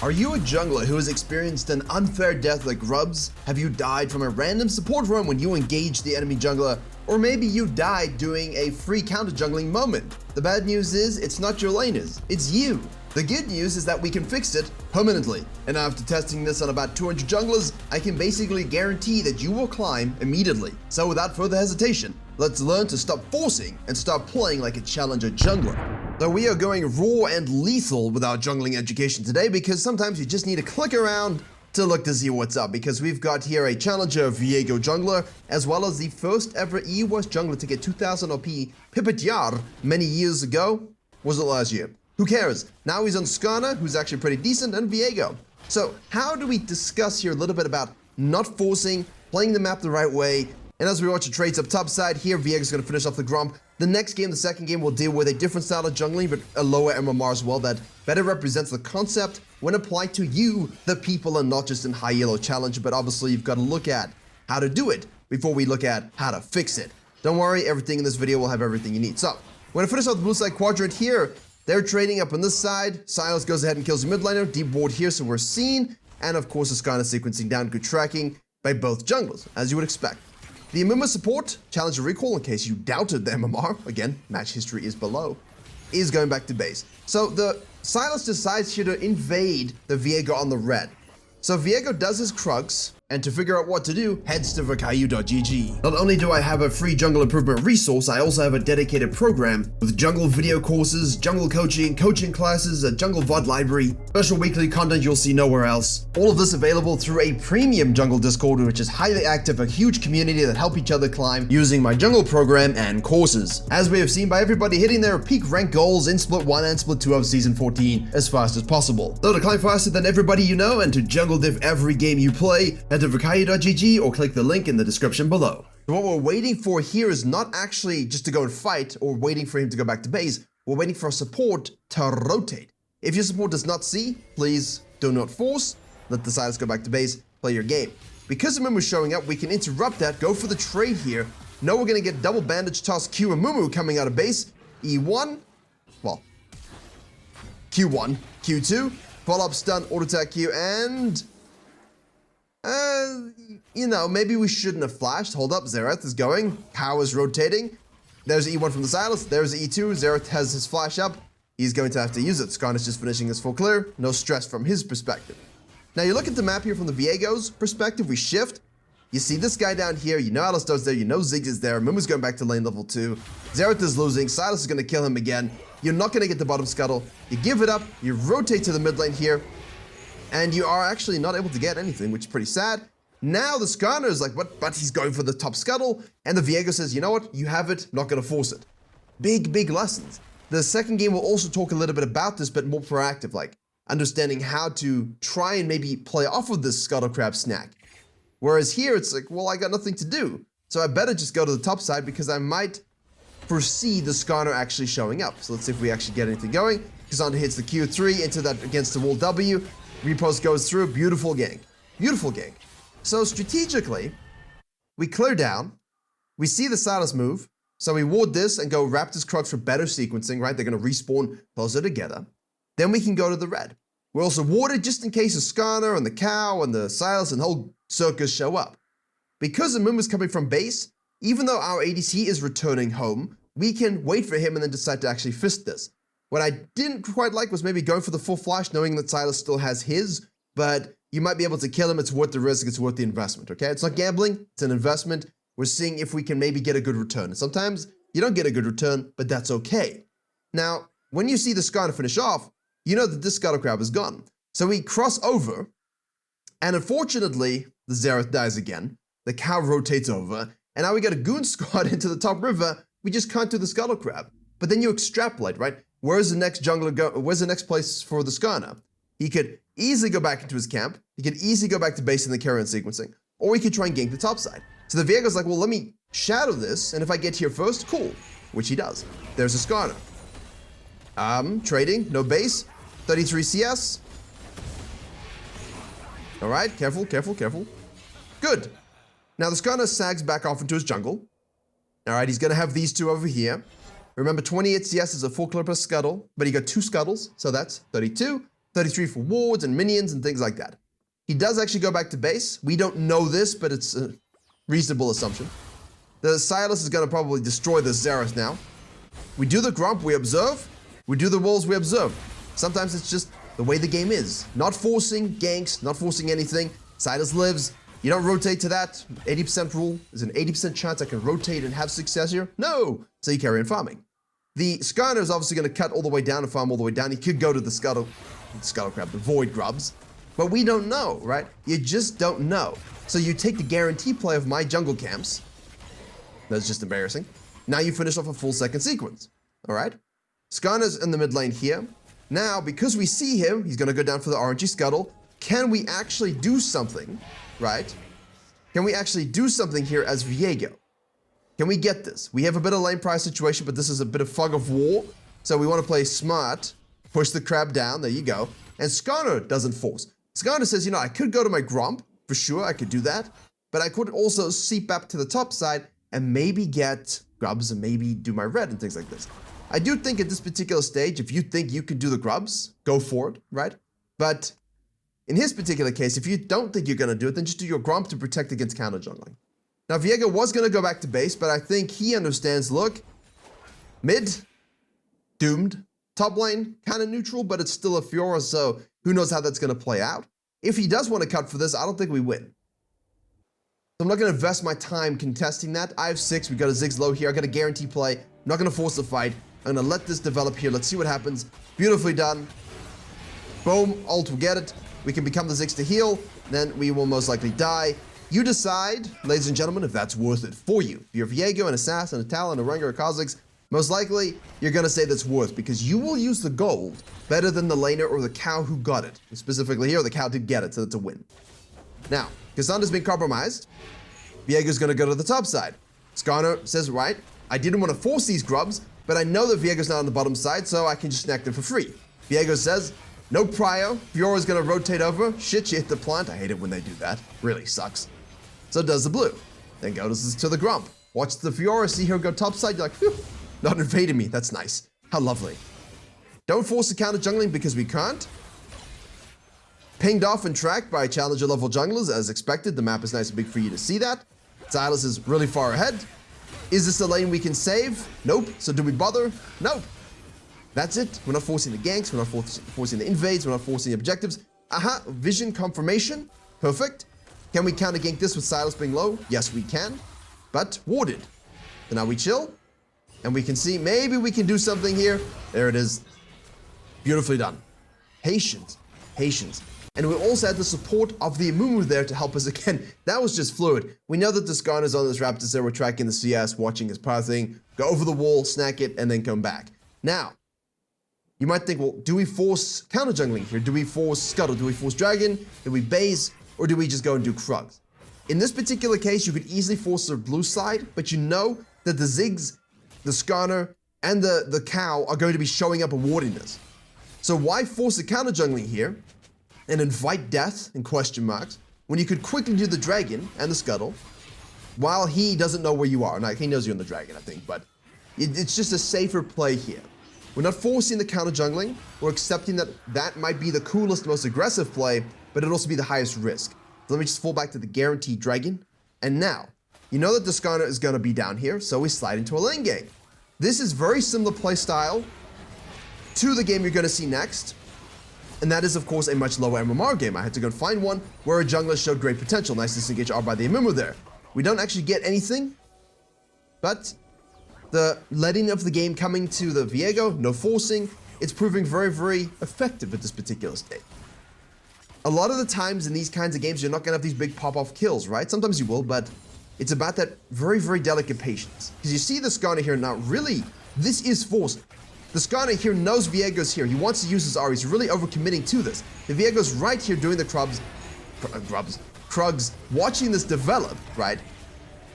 Are you a jungler who has experienced an unfair death like Grubs? Have you died from a random support run when you engaged the enemy jungler? Or maybe you died doing a free counter jungling moment? The bad news is, it's not your laners, it's you. The good news is that we can fix it permanently. And after testing this on about 200 junglers, I can basically guarantee that you will climb immediately. So without further hesitation, let's learn to stop forcing and start playing like a challenger jungler. So we are going raw and lethal with our jungling education today, because sometimes you just need to click around to look to see what's up, because we've got here a challenger Viego jungler, as well as the first ever EUS jungler to get 2000 OP Pipityar many years ago. Was it last year? Who cares? Now he's on Skarner, who's actually pretty decent, and Viego. So how do we discuss here a little bit about not forcing, playing the map the right way? And as we watch the trades up top side here, Viego's going to finish off the Gromp. The next game, the second game, will deal with a different style of jungling, but a lower MMR as well, that better represents the concept when applied to you, the people, and not just in high yellow challenge. But obviously, you've got to look at how to do it before we look at how to fix it. Don't worry, everything in this video will have everything you need. So, we're going to finish off the blue side quadrant here. They're trading up on this side. Sylas goes ahead and kills the mid laner. Deep ward here, so we're seen. And of course, the Skarner sequencing down. Good tracking by both junglers, as you would expect. The MMR support, challenge recall in case you doubted the MMR, again, match history is below, is going back to base. So the Sylas decides here to invade the Viego on the red. So Viego does his Krugs, and to figure out what to do, heads to Virkayu.gg. Not only do I have a free jungle improvement resource, I also have a dedicated program with jungle video courses, jungle coaching, coaching classes, a jungle VOD library, special weekly content you'll see nowhere else. All of this available through a premium jungle Discord, which is highly active, a huge community that help each other climb using my jungle program and courses. As we have seen by everybody hitting their peak rank goals in Split 1 and Split 2 of Season 14 as fast as possible. So to climb faster than everybody you know and to jungle diff every game you play, head to Virkayu.gg or click the link in the description below. So what we're waiting for here is not actually just to go and fight or waiting for him to go back to base. We're waiting for our support to rotate. If your support does not see, please do not force. Let the Sylas go back to base, play your game. Because the Mumu is showing up, we can interrupt that, go for the trade here. Know we're going to get double bandage toss Q and Mumu coming out of base. E1, well, Q1, Q2, follow-up stun, auto attack Q, and you know, maybe we shouldn't have flashed. Hold up, Xerath is going. Power is rotating. There's E1 from the Sylas. There's E2. Xerath has his flash up. He's going to have to use it. Skarner's just finishing his full clear. No stress from his perspective. Now you look at the map here from the Viego's perspective. We shift. You see this guy down here. You know Alistar's there. You know Ziggs is there. Mumu's going back to lane level 2. Xerath is losing. Sylas is going to kill him again. You're not going to get the bottom scuttle. You give it up. You rotate to the mid lane here. And you are actually not able to get anything, which is pretty sad. Now the Skarner is like, what? But he's going for the top scuttle. And the Viego says, you know what? You have it. Not going to force it. Big, big lessons. The second game will also talk a little bit about this, but more proactive, like understanding how to try and maybe play off of this scuttle crab snack. Whereas here, it's like, well, I got nothing to do. So I better just go to the top side because I might foresee the Skarner actually showing up. So let's see if we actually get anything going. Cassandra hits the Q3 into that against the wall W. Repost goes through. Beautiful gank. Beautiful gank. So strategically, we clear down. We see the Sylas move. So we ward this and go Raptor's Krugs for better sequencing, right? They're going to respawn closer together. Then we can go to the red. We're also warded just in case the Skarner and the cow and the Sylas and the whole circus show up. Because the Moon is coming from base, even though our ADC is returning home, we can wait for him and then decide to actually fist this. What I didn't quite like was maybe going for the full flash, knowing that Sylas still has his, but you might be able to kill him. It's worth the risk. It's worth the investment, okay? It's not gambling. It's an investment. We're seeing if we can maybe get a good return. Sometimes you don't get a good return, but that's okay. Now, when you see the Skarner finish off, you know that this scuttle crab is gone. So we cross over, and unfortunately, the Xerath dies again. The cow rotates over, and now we get a goon squad into the top river. We just can't do the scuttle crab. But then you extrapolate, right? Where's the next jungler go? Where's the next place for the Skarner? He could easily go back into his camp. He could easily go back to base in the carrion sequencing. Or he could try and gank the top side. So the Viego's like, well, let me shadow this, and if I get here first, cool. Which he does. There's a Skarner. Trading, no base. 33 CS. All right, careful, careful, careful. Good. Now the Skarner sags back off into his jungle. All right, he's going to have these two over here. Remember, 28 CS is a full clipper scuttle, but he got 2 scuttles, so that's 32. 33 for wards and minions and things like that. He does actually go back to base. We don't know this, but it's a reasonable assumption. The Sylas is going to probably destroy the Xerath now. We do the Grump, we observe. We do the Wolves, we observe. Sometimes it's just the way the game is. Not forcing ganks, not forcing anything. Sylas lives. You don't rotate to that. 80% rule. There's an 80% chance I can rotate and have success here. No! So you carry on farming. The Skarner is obviously going to cut all the way down and farm all the way down. He could go to the Scuttle Crab, the Void Grubs. But we don't know, right? You just don't know. So you take the guarantee play of my jungle camps. That's just embarrassing. Now you finish off a full second sequence. All right? Skarner's in the mid lane here. Now, because we see him, he's going to go down for the RNG Scuttle. Can we actually do something, right? Can we actually do something here as Viego? Can we get this? We have a bit of lane price situation, but this is a bit of fog of war. So we want to play smart, push the crab down, there you go. And Skarner doesn't force. Skarner says, you know, I could go to my Grump, for sure, I could do that. But I could also seep up to the top side and maybe get grubs and maybe do my red and things like this. I do think at this particular stage, if you think you can do the grubs, go for it, right? But in his particular case, if you don't think you're going to do it, then just do your Grump to protect against counter jungling. Now, Viego was going to go back to base, but I think he understands, look, mid, doomed. Top lane, kind of neutral, but it's still a Fiora, so who knows how that's going to play out. If he does want to cut for this, I don't think we win. So I'm not going to invest my time contesting that. I have 6. We got a Ziggs low here. I got a guarantee play. I'm not going to force the fight. I'm going to let this develop here. Let's see what happens. Beautifully done. Boom. Ult will get it. We can become the Ziggs to heal. Then we will most likely die. You decide, ladies and gentlemen, if that's worth it for you. If you're Viego, an Assassin, a Talon, a Rengar, a Kha'Zix, most likely you're going to say that's worth because you will use the gold better than the laner or the cow who got it. Specifically here, the cow did get it, so it's a win. Now, Kassandra's been compromised. Viego's going to go to the top side. Skarner says, right, I didn't want to force these grubs, but I know that Viego's not on the bottom side, so I can just snack them for free. Viego says, no prio. Fiora's going to rotate over. Shit, she hit the plant. I hate it when they do that. Really sucks. So does the blue. Then goes to the Grump. Watch the Fiora, see her go top side. You're like, phew, not invading me. That's nice. How lovely. Don't force the counter jungling because we can't. Pinged off and tracked by challenger level junglers as expected. The map is nice and big for you to see that. Sylas is really far ahead. Is this a lane we can save? Nope. So do we bother? Nope. That's it. We're not forcing the ganks. We're not forcing the invades. We're not forcing the objectives. Aha, vision confirmation. Perfect. Can we counter gank this with Sylas being low? Yes, we can. But warded. So now we chill. And we can see maybe we can do something here. There it is. Beautifully done. Patience. Patience. And we also had the support of the Amumu there to help us again. That was just fluid. We know that the Skarner's on this Raptor, so we're tracking the CS, watching his pathing, go over the wall, snack it, and then come back. Now, you might think, well, do we force counter jungling here? Do we force Scuttle? Do we force Dragon? Do we base? Or do we just go and do Krugs? In this particular case, you could easily force the blue side, but you know that the Ziggs, the Skarner, and the cow are going to be showing up and warding this. So why force the counter jungling here and invite death in question marks when you could quickly do the Dragon and the Scuttle while he doesn't know where you are? Now, he knows you're on the Dragon, I think, but it's just a safer play here. We're not forcing the counter jungling. We're accepting that that might be the coolest, most aggressive play, but it'll also be the highest risk. So let me just fall back to the guaranteed Dragon. And now, you know that the Skarner is going to be down here, so we slide into a lane game. This is very similar play style to the game you're going to see next. And that is, of course, a much lower MMR game. I had to go and find one where a jungler showed great potential. Nice disengage R by the Amumu there. We don't actually get anything, but the letting of the game coming to the Viego, no forcing, it's proving very, very effective at this particular stage. A lot of the times in these kinds of games, you're not going to have these big pop-off kills, right? Sometimes you will, but it's about that very, very delicate patience. Because you see the Skarner here now, really, this is forcing. The Skarner here knows Viego's here. He wants to use his R. He's really overcommitting to this. The Viego's right here doing the Krugs, watching this develop, right?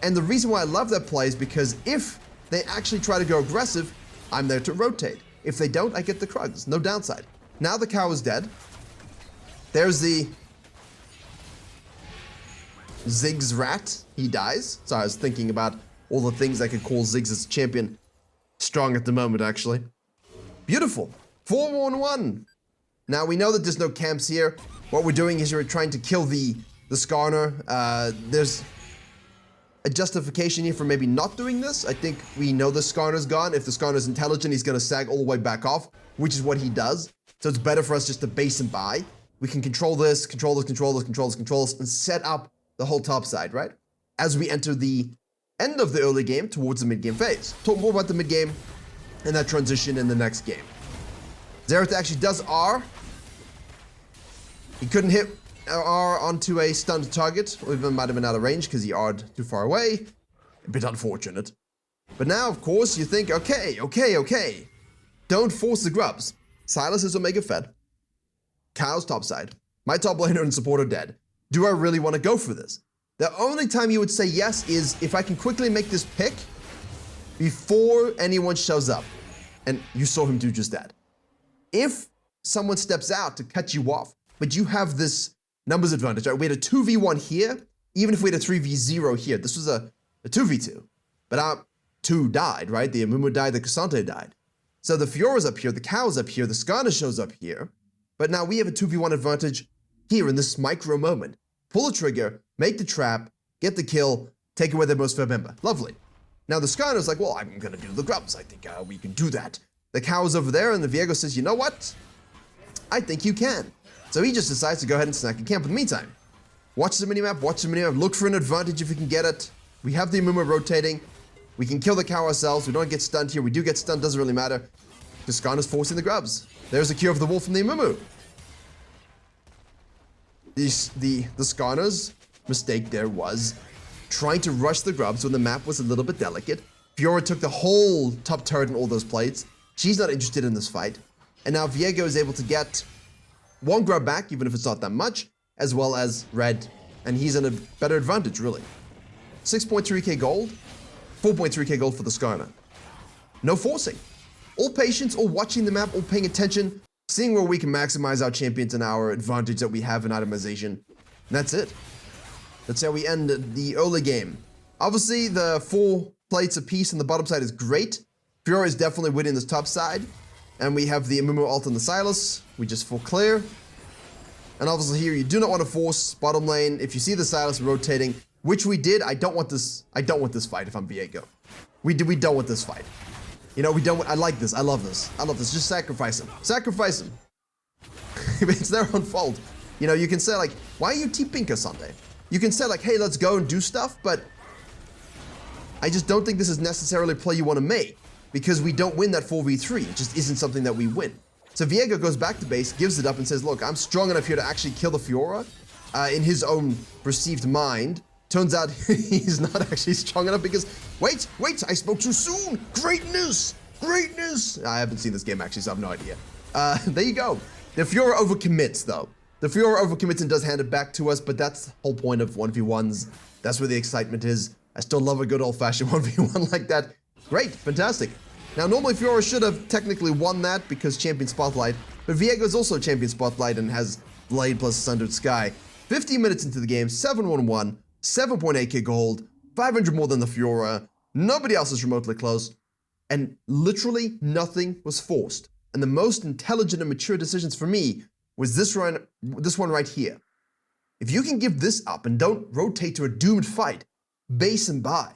And the reason why I love that play is because if they actually try to go aggressive, I'm there to rotate. If they don't, I get the Krugs. No downside. Now the cow is dead. There's the Ziggs rat. He dies. So I was thinking about all the things I could call Ziggs as champion. Strong at the moment, actually. Beautiful. 4-1-1. Now, we know that there's no camps here. What we're doing is we're trying to kill the Skarner. There's a justification here for maybe not doing this. I think we know the Skarner's gone. If the Skarner's intelligent, he's going to sag all the way back off, which is what he does. So it's better for us just to base and buy. We can control this, control this, control this, control this, control this, and set up the whole top side, right? As we enter the end of the early game towards the mid-game phase. Talk more about the mid-game and that transition in the next game. Zyra actually does R. He couldn't hit R onto a stunned target, or even might have been out of range because he R'd too far away. A bit unfortunate. But now, of course, you think, okay. Don't force the grubs. Sylas is Omega fed. Kyle's topside. My top laner and support are dead. Do I really want to go for this? The only time you would say yes is if I can quickly make this pick before anyone shows up. And you saw him do just that. If someone steps out to cut you off, but you have this numbers advantage, right? We had a 2v1 here, even if we had a 3v0 here. This was a 2v2. But our 2 died, right? The Amumu died, the Cassante died. So the Fiora's up here, the Cow's up here, the Skarner shows up here. But now we have a 2v1 advantage here in this micro moment. Pull the trigger, make the trap, get the kill, take away their most fair member. Lovely. Now the Skarner's like, well, I'm gonna do the grubs. I think we can do that. The Cow's over there, and the Viego says, you know what? I think you can. So he just decides to go ahead and snack a camp in the meantime. Watch the minimap, look for an advantage if you can get it. We have the Amumu rotating. We can kill the Cow ourselves. We don't get stunned here. We do get stunned, doesn't really matter. The Skarner's forcing the grubs. There's a cure of the wolf from the Amumu. The Skarner's mistake there was trying to rush the grubs when the map was a little bit delicate. Fiora took the whole top turret and all those plates. She's not interested in this fight. And now Viego is able to get one grub back, even if it's not that much, as well as red. And he's in a better advantage, really. 6.3k gold, 4.3k gold for the Skarner. No forcing. All patience, all watching the map, all paying attention, seeing where we can maximize our champions and our advantage that we have in itemization. And that's it. That's how we end the early game. Obviously, the 4 plates apiece on the bottom side is great. Fiora is definitely winning this top side. And we have the Amumu ult on the Sylas. We just full clear. And obviously here, you do not want to force bottom lane. If you see the Sylas rotating, which we did, I don't want this fight if I'm Viego. We don't want this fight. You know, we don't, I like this, I love this. Just sacrifice him. Sacrifice him. It's their own fault. You know, you can say like, why are you TPing Cassante? You can say like, hey, let's go and do stuff, but I just don't think this is necessarily a play you want to make because we don't win that 4v3. It just isn't something that we win. So Viego goes back to base, gives it up and says, look, I'm strong enough here to actually kill the Fiora in his own perceived mind. Turns out he's not actually strong enough because, wait, I spoke too soon. Great news. I haven't seen this game actually, so I have no idea. There you go. The Fiora overcommits though. The Fiora overcommits and does hand it back to us, but that's the whole point of 1v1s. That's where the excitement is. I still love a good old-fashioned 1v1 like that. Great, fantastic. Now, normally Fiora should have technically won that because Champion Spotlight, but Viego is also Champion Spotlight and has Blade plus Sundered Sky. 15 minutes into the game, 7-1-1, 7.8k gold, 500 more than the Fiora. Nobody else is remotely close, and literally nothing was forced. And the most intelligent and mature decisions for me was this one right here. If you can give this up and don't rotate to a doomed fight, base and buy,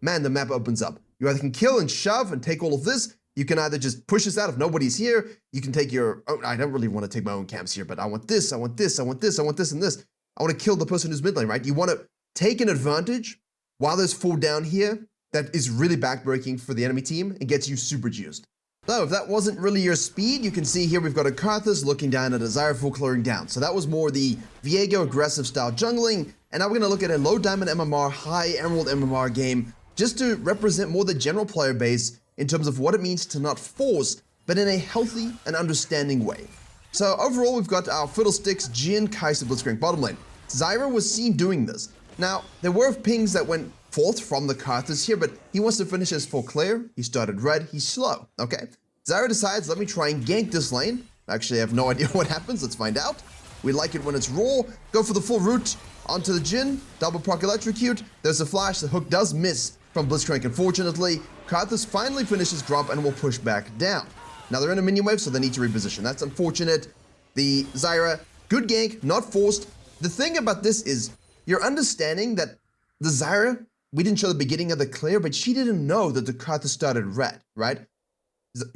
man, the map opens up. You either can kill and shove and take all of this. You can either just push this out if nobody's here. You can take your, oh, I don't really want to take my own camps here, but I want this, I want this, I want this, I want this and this. I want to kill the person who's mid lane, right? You want to take an advantage while there's 4 down here that is really backbreaking for the enemy team and gets you super juiced. So if that wasn't really your speed, you can see here we've got a Karthus looking down at a Zyra full clearing down. So that was more the Viego aggressive style jungling. And now we're going to look at a low diamond MMR, high emerald MMR game just to represent more the general player base in terms of what it means to not force, but in a healthy and understanding way. So overall, we've got our Fiddlesticks, Jhin, Kai'Sa, Blitzcrank bottom lane. Zyra was seen doing this. Now, there were pings that went forth from the Karthus here, but he wants to finish his full clear. He started red, he's slow, okay? Zyra decides, let me try and gank this lane. Actually, I have no idea what happens, let's find out. We like it when it's raw. Go for the full route onto the Jhin, double proc electrocute. There's a flash, the hook does miss from Blitzcrank, unfortunately. Karthus finally finishes Grump and will push back down. Now they're in a minion wave, so they need to reposition. That's unfortunate. The Zyra, good gank, not forced. The thing about this is, you're understanding that the Zyra, we didn't show the beginning of the clear, but she didn't know that the Karthus started red, right?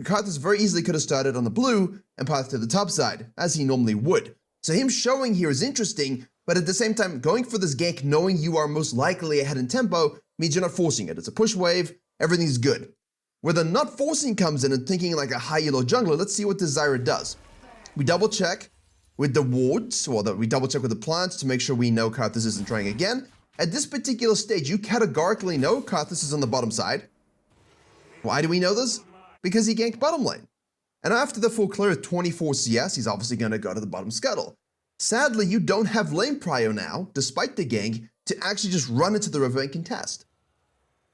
Karthus very easily could have started on the blue and passed to the top side, as he normally would. So him showing here is interesting, but at the same time, going for this gank knowing you are most likely ahead in tempo means you're not forcing it. It's a push wave, everything's good. Where the not forcing comes in and thinking like a high elo jungler, let's see what this Zyra does. We double check with the wards, or we double check with the plants to make sure we know Karthus isn't trying again. At this particular stage, you categorically know Karthus is on the bottom side. Why do we know this? Because he ganked bottom lane. And after the full clear of 24 CS, he's obviously going to go to the bottom scuttle. Sadly, you don't have lane prio now, despite the gank, to actually just run into the river and contest.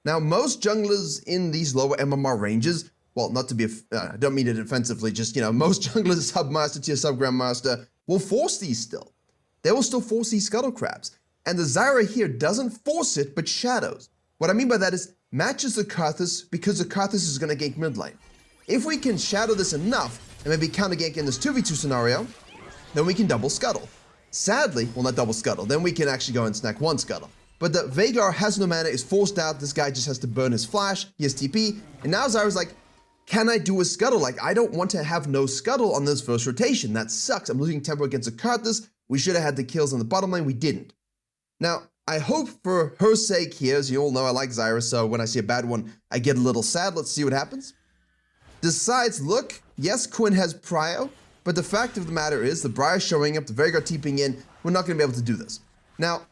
Now, most junglers in these lower MMR ranges, well, not to be, I don't mean it offensively, just, most junglers, Submaster, Tier Sub Grandmaster, will force these still. They will still force these scuttle crabs. And the Zyra here doesn't force it, but shadows. What I mean by that is, matches the Karthus because the Karthus is going to gank mid lane. If we can shadow this enough, and maybe counter gank in this 2v2 scenario, then we can double scuttle. Sadly, well, not double scuttle, then we can actually go and snack one scuttle. But the Veigar has no mana, is forced out, this guy just has to burn his flash, he has TP, and now Zyra's like, can I do a scuttle? Like, I don't want to have no scuttle on this first rotation, that sucks, I'm losing tempo against a Karthus, we should have had the kills on the bottom lane, we didn't. Now, I hope for her sake here, as you all know I like Zyra, so when I see a bad one, I get a little sad, let's see what happens. Decides, look, yes, Quinn has prio, but the fact of the matter is, the Briar showing up, the Veigar TPing in, we're not going to be able to do this. Now,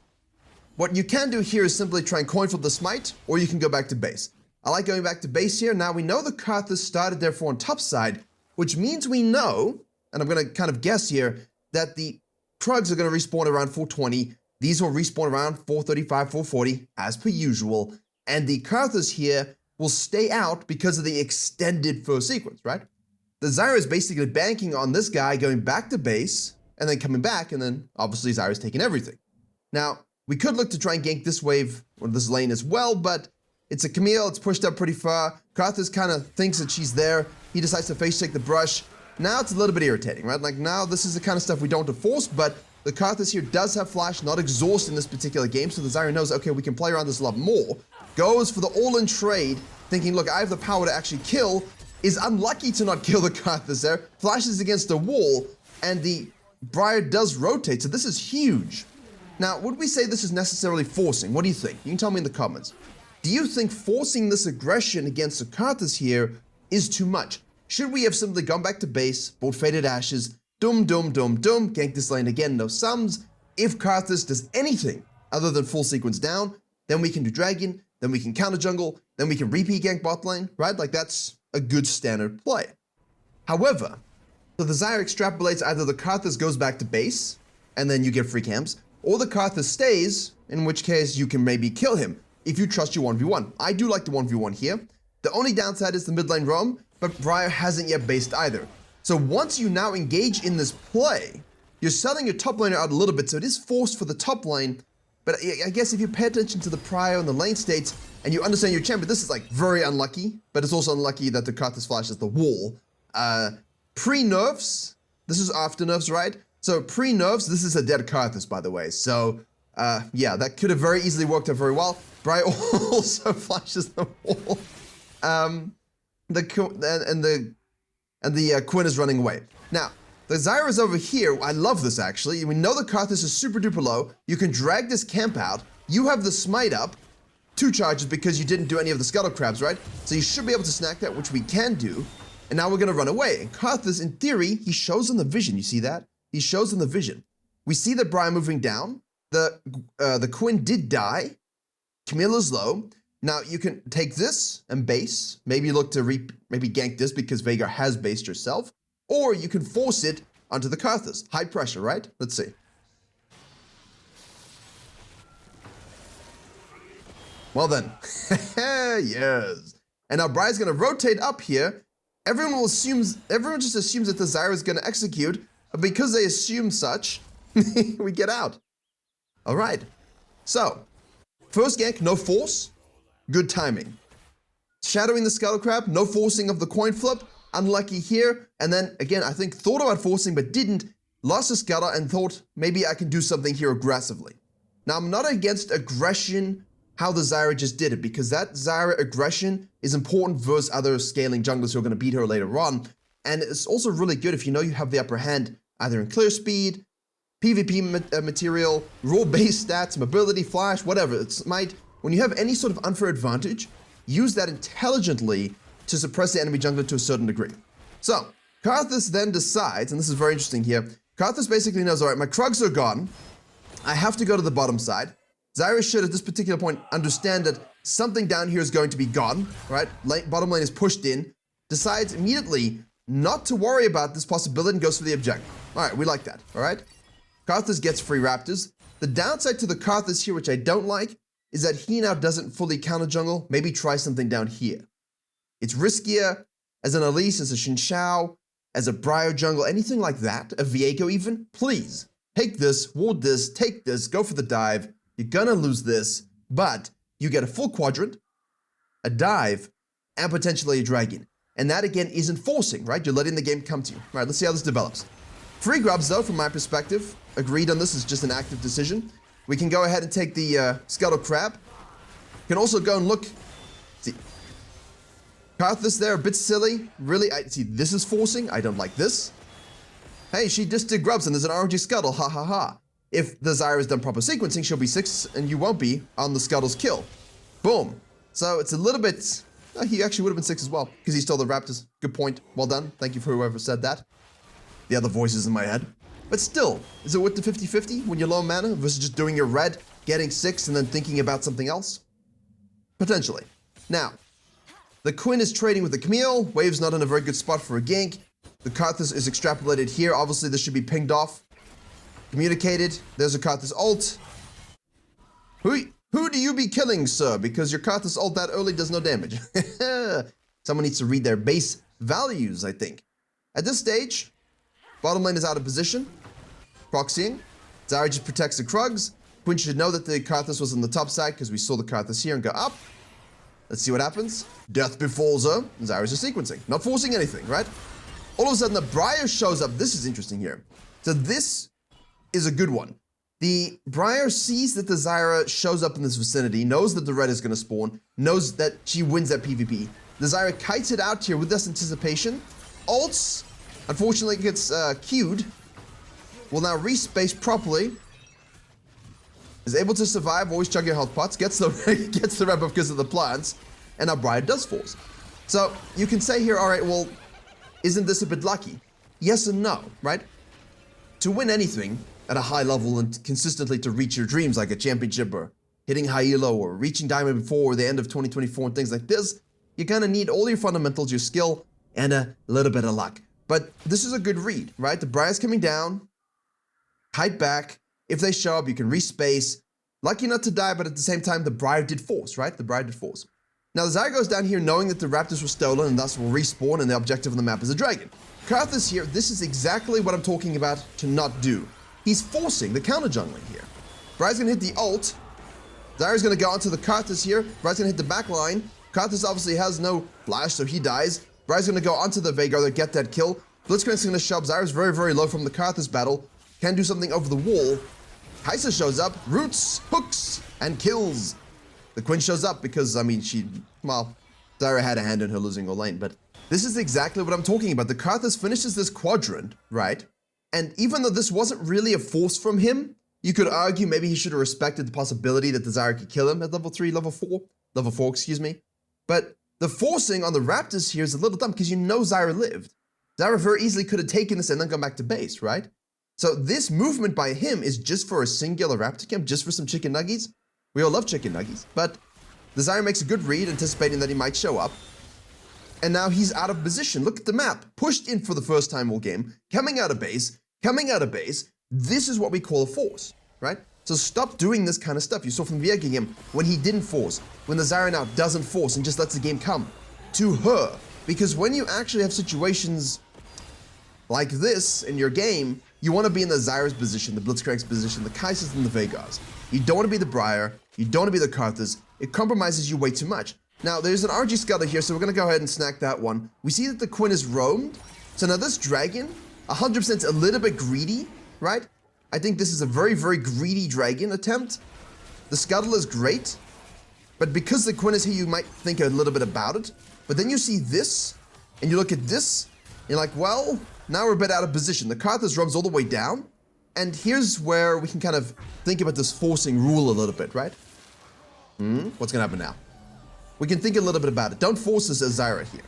what you can do here is simply try and coin flip the smite, or you can go back to base. I like going back to base here. Now we know the Karthus started therefore on top side, which means we know, and I'm going to kind of guess here, that the Krugs are going to respawn around 420. These will respawn around 435, 440, as per usual, and the Karthus here will stay out because of the extended first sequence, right? The Zyra is basically banking on this guy going back to base, and then coming back, and then obviously Zyra's taking everything. Now, we could look to try and gank this wave, or this lane as well, but it's a Camille, it's pushed up pretty far. Karthus kind of thinks that she's there. He decides to face check the brush. Now it's a little bit irritating, right? Like now this is the kind of stuff we don't want to force, but the Karthus here does have flash, not exhaust in this particular game, so the Zyra knows, okay, we can play around this a lot more. Goes for the all-in trade, thinking, look, I have the power to actually kill, is unlucky to not kill the Karthus there, flashes against the wall, and the Briar does rotate, so this is huge. Now, would we say this is necessarily forcing? What do you think? You can tell me in the comments. Do you think forcing this aggression against the Karthus here is too much? Should we have simply gone back to base, bought Faded Ashes, gank this lane again, no sums? If Karthus does anything other than full sequence down, then we can do Dragon, then we can counter jungle, then we can repeat gank bot lane, right? Like that's a good standard play. However, so the Zyra extrapolates either the Karthus goes back to base, and then you get free camps, or the Karthus stays, in which case you can maybe kill him if you trust your 1v1. I do like the 1v1 here. The only downside is the mid lane roam, but Briar hasn't yet based either. So once you now engage in this play, you're selling your top laner out a little bit, so it is forced for the top lane, but I guess if you pay attention to the prio and the lane states, and you understand your champion, this is like very unlucky, but it's also unlucky that the Karthus flashes the wall. Pre-nerfs, this is after nerfs, right? So pre-nerfs, this is a dead Karthus, by the way. So yeah, that could have very easily worked out very well. Briar also flashes the wall. The Quinn is running away. Now, the Zyra is over here. I love this, actually. We know the Karthus is super duper low. You can drag this camp out. You have the smite up. 2 charges because you didn't do any of the scuttle crabs, right? So you should be able to snack that, which we can do. And now we're going to run away. And Karthus, in theory, he shows in the vision. You see that? He shows in the vision. We see the Briar moving down. The Quinn did die. Camilla's low. Now you can take this and base. Maybe look to maybe gank this because Veigar has based yourself. Or you can force it onto the Karthus. High pressure, right? Let's see. Well then. Yes. And now Briar's going to rotate up here. Everyone just assumes that the Zyra is going to execute. Because they assume such, we get out. All right. So, first gank, no force. Good timing. Shadowing the Scuttle Crab, no forcing of the coin flip. Unlucky here. And then, again, I think thought about forcing but didn't. lost a Scuttle and thought maybe I can do something here aggressively. Now I'm not against aggression how the Zyra just did it, because that Zyra aggression is important versus other scaling junglers who are going to beat her later on. And it's also really good if you know you have the upper hand either in clear speed, PvP material, raw base stats, mobility, flash, whatever. When you have any sort of unfair advantage, use that intelligently to suppress the enemy jungler to a certain degree. So, Karthus then decides, and this is very interesting here, Karthus basically knows, alright, my Krugs are gone, I have to go to the bottom side. Zyra should, at this particular point, understand that something down here is going to be gone, right? Bottom lane is pushed in, decides immediately not to worry about this possibility and goes for the objective. Alright, we like that, alright? Karthus gets free Raptors. The downside to the Karthus here, which I don't like, is that he now doesn't fully counter jungle. Maybe try something down here. It's riskier as an Elise, as a Xin Shao, as a Briar jungle, anything like that, a Viego even. Please, take this, ward this, take this, go for the dive. You're gonna lose this, but you get a full quadrant, a dive, and potentially a dragon. And that again isn't forcing, right? You're letting the game come to you. All right, let's see how this develops. Free grubs though, from my perspective. Agreed on this, is just an active decision. We can go ahead and take the Scuttle Crab. Can also go and look. See, Karthus there, a bit silly. Really, see, this is forcing. I don't like this. Hey, she just did grubs and there's an RNG Scuttle, ha ha ha. If the Zyra has done proper sequencing, she'll be 6 and you won't be on the Scuttle's kill. Boom. So it's a little bit, he actually would have been 6 as well, because he stole the Raptors. Good point, well done. Thank you for whoever said that. The other voices in my head. But still, is it worth the 50-50 when you're low mana versus just doing your red, getting 6 and then thinking about something else? Potentially. Now, the Quinn is trading with the Camille. Wave's not in a very good spot for a gank. The Karthus is extrapolated here. Obviously, this should be pinged off. Communicated. There's a Karthus ult. Who do you be killing, sir? Because your Karthus ult that early does no damage. Someone needs to read their base values, I think. At this stage, bottom lane is out of position. Proxying. Zyra just protects the Krugs. Quinn should know that the Karthus was on the top side because we saw the Karthus here and go up. Let's see what happens. Death befalls her. Zyra's just sequencing. Not forcing anything, right? All of a sudden, the Briar shows up. This is interesting here. So this is a good one. The Briar sees that the Zyra shows up in this vicinity, knows that the red is going to spawn, knows that she wins that PvP. The Zyra kites it out here with this anticipation. Ults, unfortunately, gets queued. Will now respace properly. Is able to survive, always chug your health pots, gets the red buff because of the plants, and now Briar does force. So you can say here, all right, well, isn't this a bit lucky? Yes and no, right? To win anything at a high level and consistently to reach your dreams like a championship or hitting high elo or reaching diamond before the end of 2024 and things like this, you kind of need all your fundamentals, your skill, and a little bit of luck. But this is a good read, right? The Briar's coming down, kite back. If they show up, you can respace. Lucky not to die, but at the same time, the Briar did force, right? The Briar did force. Now, the Zyra goes down here knowing that the Raptors were stolen and thus will respawn, and the objective on the map is a dragon. Karthus here, this is exactly what I'm talking about to not do. He's forcing the counter jungling here. Briar's gonna hit the ult. Zyra's gonna go onto the Karthus here. Briar's gonna hit the back line. Karthus obviously has no flash, so he dies. Briar's gonna go onto the Viego to get that kill. Blitzcrank's gonna show up. Zyra's very, very low from the Karthus battle. Can do something over the wall. Kaisa shows up, roots, hooks, and kills. The Quinn shows up because, I mean, Zyra had a hand in her losing her lane, but this is exactly what I'm talking about. The Karthus finishes this quadrant, right? And even though this wasn't really a force from him, you could argue maybe he should have respected the possibility that the Zyra could kill him at level 4, excuse me. But the forcing on the Raptors here is a little dumb because you know Zyra lived. Zyra very easily could have taken this and then gone back to base, right? So this movement by him is just for a singular Raptor camp, just for some chicken nuggies. We all love chicken nuggies, but the Zyra makes a good read, anticipating that he might show up. And now he's out of position. Look at the map. Pushed in for the first time all game, coming out of base. This is what we call a force, right? So stop doing this kind of stuff. You saw from Viego game when he didn't force, when the Zyra now doesn't force and just lets the game come to her. Because when you actually have situations like this in your game, you want to be in the Zyra's position, the Blitzcrank's position, the Kai'Sa's and the Vegas. You don't want to be the Briar. You don't want to be the Karthus. It compromises you way too much. Now, there's an RG Scuttle here, so we're going to go ahead and snack that one. We see that the Quinn is roamed. So now this dragon, 100% a little bit greedy, right? I think this is a very, very greedy dragon attempt. The scuttle is great, but because the Quinn is here, you might think a little bit about it. But then you see this, and you look at this, and you're like, well, now we're a bit out of position. The Karthus runs all the way down, and here's where we can kind of think about this forcing rule a little bit, right? What's gonna happen now? We can think a little bit about it. Don't force this as Zyra here.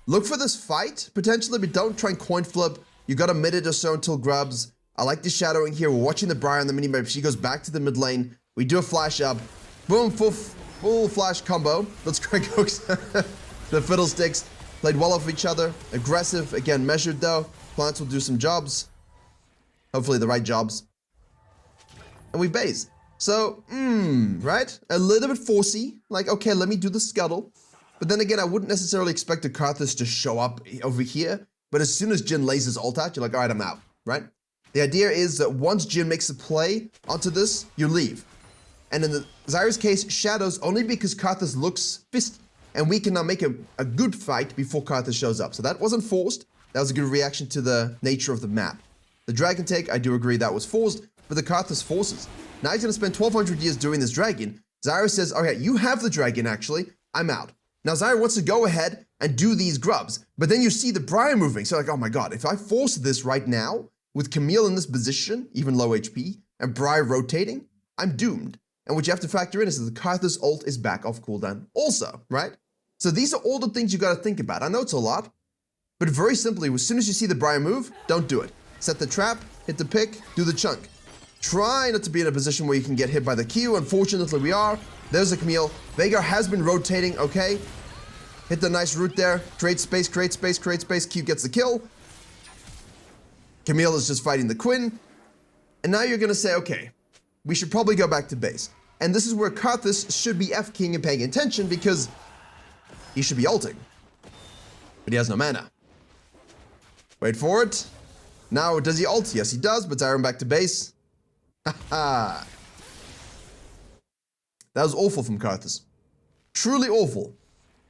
Look for this fight, potentially, but don't try and coin flip. You got a minute or so until grubs. I like the shadowing here. We're watching the Briar on the minimap. She goes back to the mid lane. We do a flash up. Boom, full flash combo. Let's crank hooks. The Fiddlesticks played well off each other. Aggressive, again, measured though. Plants will do some jobs. Hopefully the right jobs. And we base. So, right? A little bit forcey. Like, okay, let me do the scuttle. But then again, I wouldn't necessarily expect a Karthus to show up over here. But as soon as Jhin lays his ult out, you're like, all right, I'm out, right? The idea is that once Jhin makes a play onto this, you leave. And in the Zyra's case, shadows only because Karthus looks fisty. And we can now make a good fight before Karthus shows up. So that wasn't forced. That was a good reaction to the nature of the map. The dragon take, I do agree that was forced, but the Karthus forces. Now he's going to spend 1,200 years doing this dragon. Zyra says, okay, you have the dragon actually, I'm out. Now Zyra wants to go ahead and do these grubs, but then you see the Briar moving. So like, oh my god, if I force this right now, with Camille in this position, even low HP, and Briar rotating, I'm doomed. And what you have to factor in is that the Karthus ult is back off cooldown also, right? So these are all the things you got to think about. I know it's a lot, but very simply, as soon as you see the Briar move, don't do it. Set the trap, hit the pick, do the chunk. Try not to be in a position where you can get hit by the Q. Unfortunately, we are. There's a Camille. Veigar has been rotating, okay. Hit the nice root there. Create space, create space, create space. Q gets the kill. Camille is just fighting the Quinn. And now you're going to say, okay, we should probably go back to base. And this is where Karthus should be F-king and paying attention because he should be ulting. But he has no mana. Wait for it. Now, does he ult? Yes, he does, but Zyra back to base. Haha. That was awful from Karthus. Truly awful.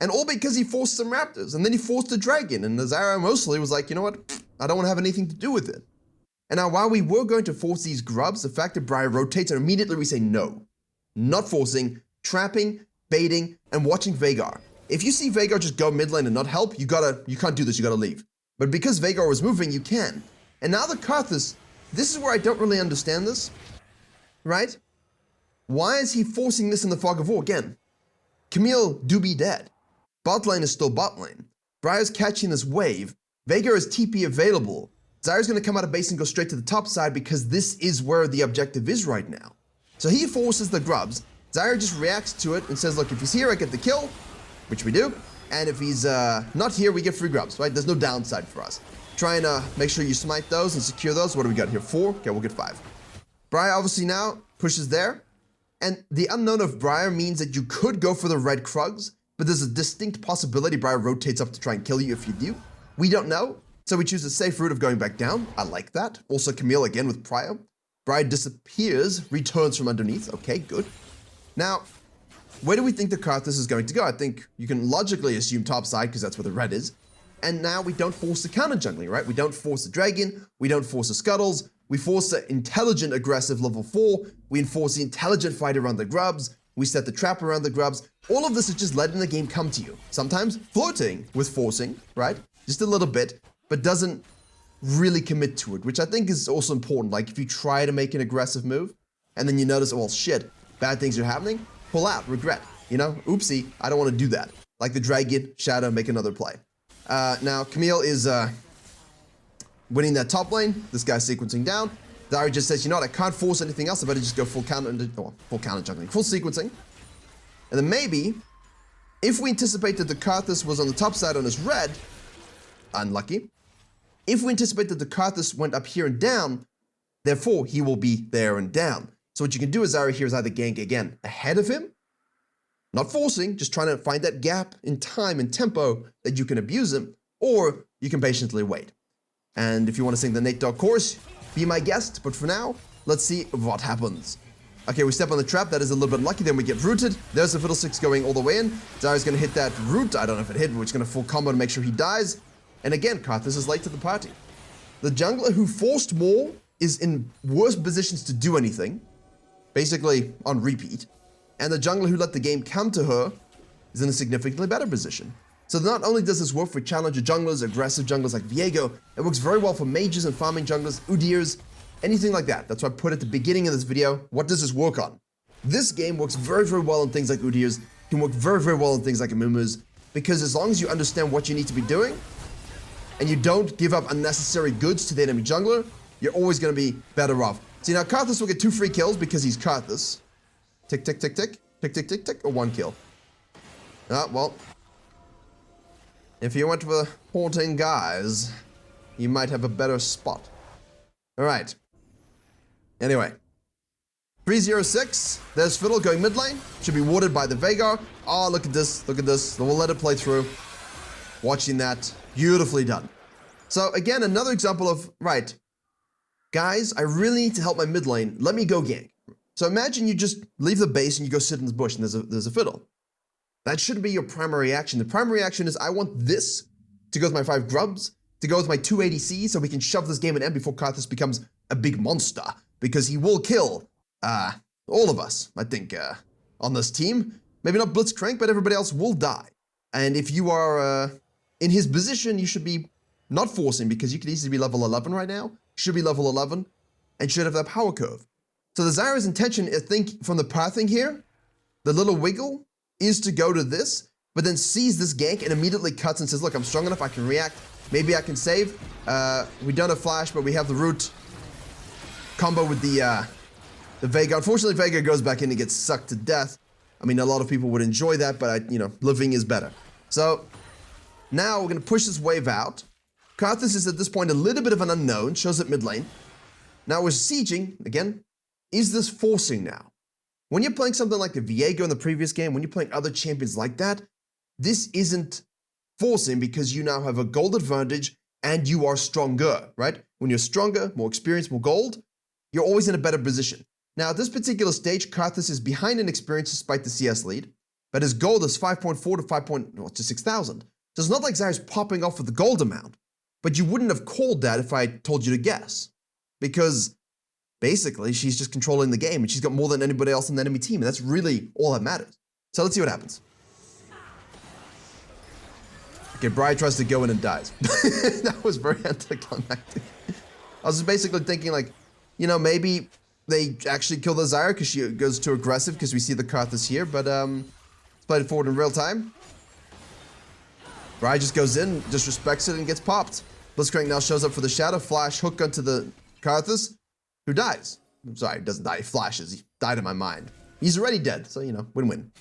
And all because he forced some raptors, and then he forced a dragon, and the Zyra mostly was like, you know what? I don't want to have anything to do with it. And now, while we were going to force these grubs, the fact that Briar rotates, and immediately we say no. Not forcing, trapping, baiting, and watching Veigar. If you see Veigar just go mid lane and not help, you can't do this, you gotta leave. But because Veigar was moving, you can. And now the Karthus, this is where I don't really understand this, right? Why is he forcing this in the fog of war? Again, Camille do be dead. Bot lane is still bot lane. Briar's catching this wave. Veigar is TP available. Zyra's gonna come out of base and go straight to the top side because this is where the objective is right now. So he forces the grubs. Zyra just reacts to it and says, look, if he's here, I get the kill, which we do. And if he's not here, we get free grubs, right? There's no downside for us. Trying to make sure you smite those and secure those. What do we got here? 4? Okay, we'll get 5. Briar obviously now pushes there. And the unknown of Briar means that you could go for the red Krugs, but there's a distinct possibility Briar rotates up to try and kill you if you do. We don't know, so we choose a safe route of going back down. I like that. Also Camille again with Briar. Briar disappears, returns from underneath. Okay, good. Now, where do we think the Karthus is going to go? I think you can logically assume top side because that's where the red is. And now we don't force the counter jungling, right? We don't force the dragon. We don't force the scuttles. We force the intelligent aggressive level 4. We enforce the intelligent fight around the grubs. We set the trap around the grubs. All of this is just letting the game come to you. Sometimes flirting with forcing, right? Just a little bit, but doesn't really commit to it, which I think is also important. Like if you try to make an aggressive move and then you notice, well, shit, bad things are happening, pull out, regret, you know, oopsie, I don't want to do that. Like the dragon, shadow, make another play. Now Camille is winning that top lane. This guy's sequencing down. Zyra just says, you know what, I can't force anything else. I better just go full counter juggling, full sequencing. And then maybe, if we anticipate that the Karthus was on the top side on his red, unlucky. If we anticipate that the Karthus went up here and down, therefore he will be there and down. So what you can do is Zyra here is either gank again ahead of him, not forcing, just trying to find that gap in time and tempo that you can abuse him, or you can patiently wait. And if you want to sing the Nate Dogg chorus, be my guest, but for now, let's see what happens. Okay, we step on the trap, that is a little bit unlucky, then we get rooted. There's the Fiddlesticks going all the way in. Zyra's gonna hit that root, I don't know if it hit, but it's gonna full combo to make sure he dies. And again, Karthus is late to the party. The jungler who forced more is in worse positions to do anything, basically on repeat. And the jungler who let the game come to her is in a significantly better position. So not only does this work for challenger junglers, aggressive junglers like Viego, it works very well for mages and farming junglers, Udyrs, anything like that. That's why I put at the beginning of this video, what does this work on? This game works very, very well on things like Udyrs, can work very, very well on things like Amumus, because as long as you understand what you need to be doing, and you don't give up unnecessary goods to the enemy jungler, you're always going to be better off. See, now Karthus will get 2 free kills because he's Karthus. Tick, tick, tick, tick, tick, tick, tick, tick, or 1 kill. Ah, well. If you went for haunting guys, you might have a better spot. Alright. Anyway. 306. There's Fiddle going mid lane. Should be warded by the Veigar. Oh, look at this. Look at this. We'll let it play through. Watching that. Beautifully done. So, again, another example of, right, guys, I really need to help my mid lane. Let me go gank. So imagine you just leave the base and you go sit in this bush and there's a Fiddle. That shouldn't be your primary action. The primary action is I want this to go with my 5 grubs, to go with my 2 ADCs, so we can shove this game at end before Karthus becomes a big monster. Because he will kill all of us, I think, on this team. Maybe not Blitzcrank, but everybody else will die. And if you are in his position, you should be not forcing, because you could easily be level 11 right now. Should be level 11, and should have that power curve. So the Zyra's intention, I think, from the pathing here, the little wiggle, is to go to this, but then sees this gank and immediately cuts and says, look, I'm strong enough, I can react, maybe I can save. We don't have flash, but we have the root combo with the Veigar. Unfortunately, Veigar goes back in and gets sucked to death. I mean, a lot of people would enjoy that, but, you know, living is better. So now we're going to push this wave out. Karthus is at this point a little bit of an unknown, shows up mid lane. Now we're sieging, again, is this forcing now? When you're playing something like the Viego in the previous game, when you're playing other champions like that, this isn't forcing because you now have a gold advantage and you are stronger, right? When you're stronger, more experienced, more gold, you're always in a better position. Now, at this particular stage, Karthus is behind in experience despite the CS lead, but his gold is 5.4 to 6,000. So it's not like Zyra's popping off with the gold amount, but you wouldn't have called that if I told you to guess, because basically, she's just controlling the game, and she's got more than anybody else on the enemy team, and that's really all that matters. So let's see what happens. Okay, Briar tries to go in and dies. That was very anticlimactic. I was just basically thinking, like, you know, maybe they actually kill the Zyra because she goes too aggressive, because we see the Karthus here, but let's play it forward in real time. Briar just goes in, disrespects it, and gets popped. Blitzcrank now shows up for the Shadow Flash hook onto the Karthus, who dies. I'm sorry, doesn't die, he flashes. He died in my mind. He's already dead, so, you know, win-win.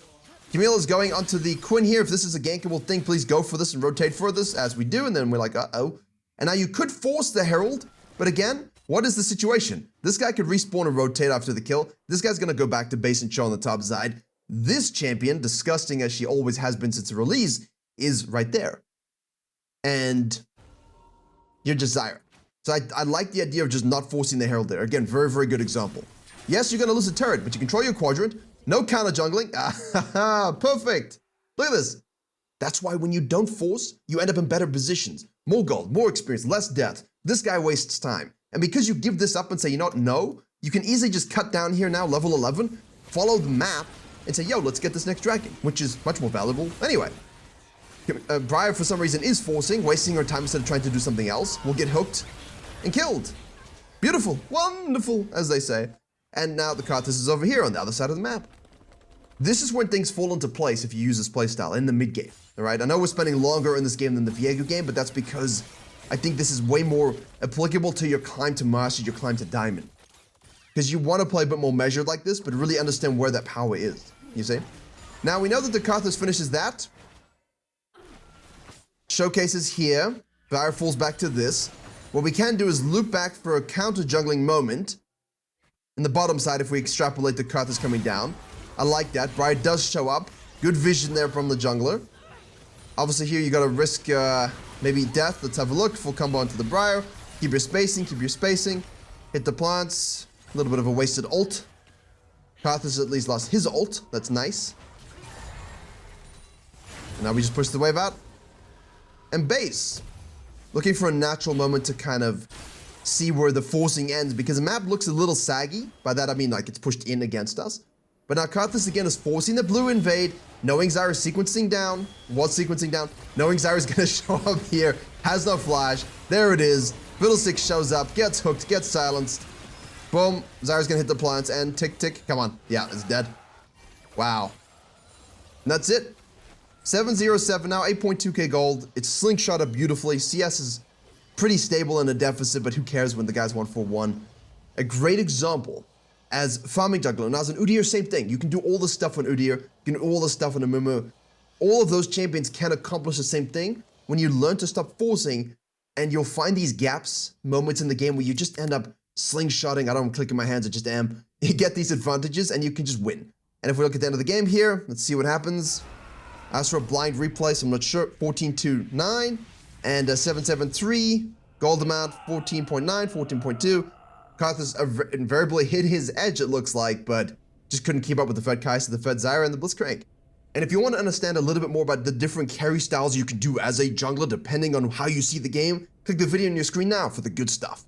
Camille is going onto the Quinn here. If this is a gankable thing, please go for this and rotate for this, as we do, and then we're like, uh-oh. And now you could force the Herald, but again, what is the situation? This guy could respawn and rotate after the kill. This guy's gonna go back to base and chill on the top side. This champion, disgusting as she always has been since the release, is right there. And you're just Zyra. So I like the idea of just not forcing the Herald there. Again, very, very good example. Yes, you're going to lose a turret, but you control your quadrant. No counter jungling. Perfect. Look at this. That's why when you don't force, you end up in better positions. More gold, more experience, less death. This guy wastes time. And because you give this up and say, you know what, no, you can easily just cut down here now, level 11, follow the map, and say, yo, let's get this next dragon, which is much more valuable anyway. Briar, for some reason, is forcing, wasting her time instead of trying to do something else. Will get hooked and killed. Beautiful, wonderful, as they say. And now the Karthus is over here on the other side of the map. This is when things fall into place if you use this playstyle in the mid game. All right, I know we're spending longer in this game than the Viego game, but that's because I think this is way more applicable to your climb to Master, your climb to Diamond. Because you want to play a bit more measured like this, but really understand where that power is, you see? Now, we know that the Karthus finishes that. Showcases here. Fire falls back to this. What we can do is loop back for a counter jungling moment. In the bottom side, if we extrapolate the Karthus coming down. I like that. Briar does show up. Good vision there from the jungler. Obviously here you gotta risk maybe death. Let's have a look. Full combo onto the Briar. Keep your spacing, keep your spacing. Hit the plants. A little bit of a wasted ult. Karthus at least lost his ult. That's nice. And now we just push the wave out. And base. looking for a natural moment to kind of see where the forcing ends, because the map looks a little saggy. By that I mean like it's pushed in against us. But now Karthus again is forcing the blue invade, knowing Zyra's sequencing down, knowing Zyra's gonna show up here, has no flash. There it is. Fiddlesticks shows up, gets hooked, gets silenced. Boom, Zyra's gonna hit the plants and tick. Come on. Yeah, it's dead. Wow. And that's it. 707 now, 8.2k gold. It's slingshotted beautifully. CS is pretty stable in a deficit, but who cares when the guy's 141. A great example as farming jungler. Now as an Udyr, same thing. You can do all the stuff on Udyr, you can do all the stuff on a Mumu. All of those champions can accomplish the same thing when you learn to stop forcing, and you'll find these gaps, moments in the game where you just end up slingshotting. I don't click in my hands, I just am. You get these advantages and you can just win. And if we look at the end of the game here, let's see what happens. As for a blind replay, so I'm not sure, 14.29 and 773. Gold amount, 14.9, 14.2. Karthus invariably hit his edge, it looks like, but just couldn't keep up with the Virkayu, so the Fed Zyra and the Blitzcrank. And if you want to understand a little bit more about the different carry styles you can do as a jungler depending on how you see the game, click the video on your screen now for the good stuff.